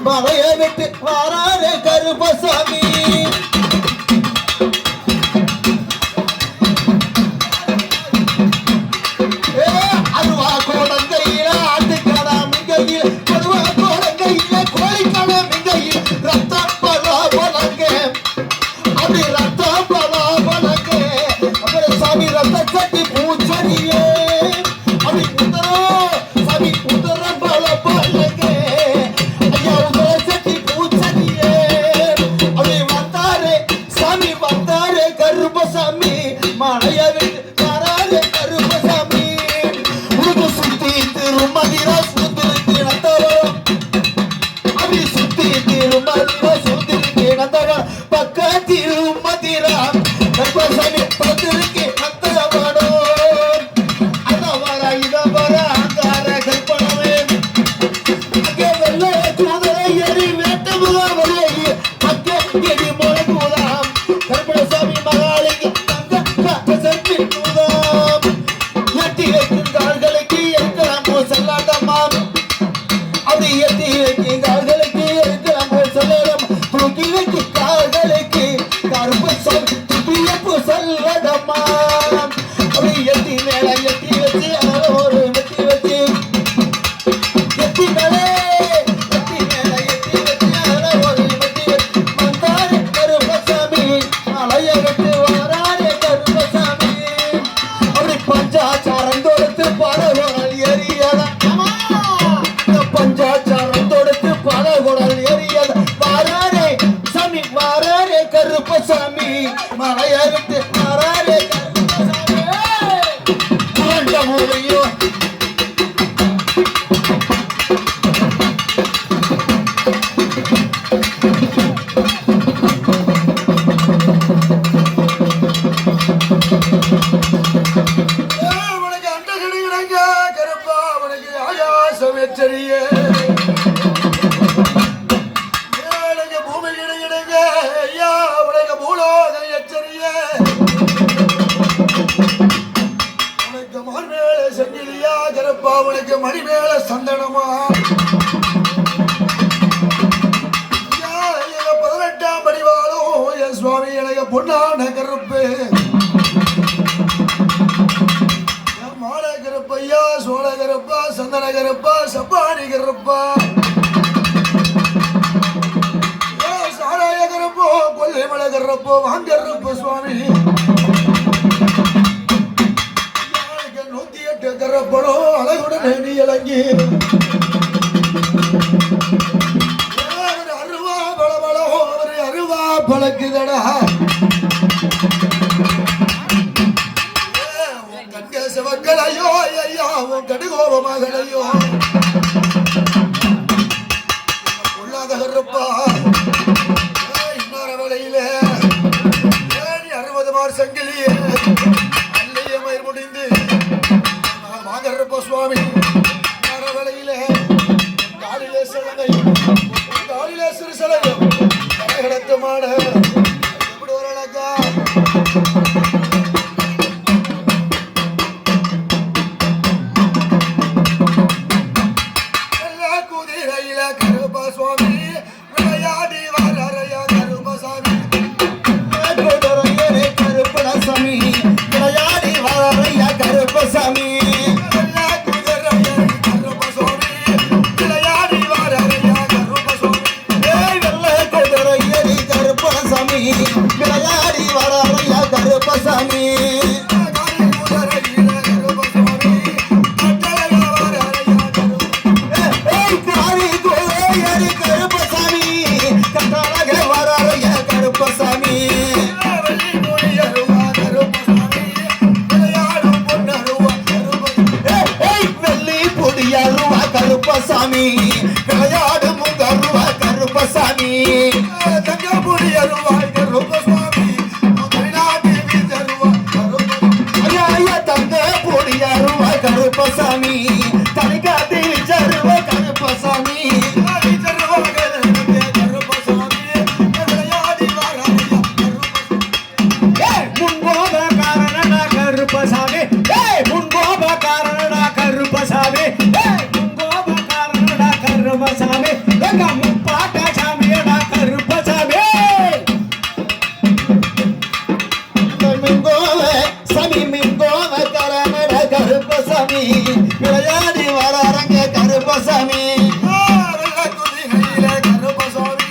மலையை விட்டு வாராரே கருப்பசாமி அருவா கோடங்கையில ஆட்டுக்கடா மிங்கையில் அருவா கோடங்கையில கோழிக்கடா மிங்கையில் ரத்தம் பலா பலங்க அப்படி ரத்தம் பலா பலங்க அப்புறம் சாமி ரத்த கட்டி பூச்சரியே அப்படி உதரோ சாமி உதரம் பல பலங்க கருப்பசாமி மலைய விட்டு வராதே கருப்பசாமி உனக்கு சுத்தி திருமதிரா சுத்திருக்கு நந்தவரம் அப்படி சுத்தி திருமதிரா சுத்திருக்கு நந்தவரம் பக்க திருமதிரா கருப்பசாமி பத்திருக்கு நந்தவரம் அதவர இதவர அங்கார கல்பனமே அங்கே வெள்ள குதிரை ஏறி வேட்ட முகாமலே அங்கே எரி முழங்குலாம் கருப்பசாமி கருப்பசாமி மலையை விட்டு வராரே கருப்பசாமி மூலையோ உனக்கு அந்த கிடைக்கிறாங்க கருப்பா உனக்கு ஆயாசம் வெச்சரியே பூமி கிடைக்கிறாங்க மணி மேல சந்தனமா 18ஆம் படிவாலும் என் சுவாமி எனக்கு பொன்னான கருப்பு மாலை கருப்பையா சோழ கருப்பா சந்தன கருப்பா சப்பானி கருப்பா சாராய கருப்போ கொல்லைமலை கருப்போ வாங்கருப்பு சுவாமி 108 கருப்பனும் அழகுடன் நீ இறங்கி அருவா பலபலோ ஒரு அருவா பழக்குதடா கண்க சிவக்களையோ ஐயா உன் கடுகோபமகளையோ பொல்லாத கருப்பா இன்னொரு வேளையில 60 மார் சங்கிலியே அல்லைய மயிர் முடிந்து மாகரப்ப சுவாமி இன்னொரு வேளையில காலிலே சிலங்கை காலிலே சிறு சிலையும் கடத்து மாட எப்படி ஒரு அழகா குதிரையில கருப்ப சுவாமி விளையாடி வரையா கருப்பசாமி குதிரையிலே கருப்பசாமி விளையாடி வரையா கருப்பசாமி விளையாடி வரையா கருப்பசாமி கருப்பசாமி விளையாடு முகருவா கருப்பசாமி தங்கபுரி அருவாய் கருப்பசாமி தங்கபுரி அருவா கருப்பசாமி தனிகாட்டி ஜருவ கருப்பசாமி முன்கோப காரணனா கருப்பசாமி முன்கோப காரணனா கருப்பசாமி கருப்பசாமி முப்பாட்ட சாமியடா கருப்பசாமி சமி மிங்கோவ கரணட கருப்பசாமி விளையாடி வராங்க கருப்பசாமி கருப்பசாமி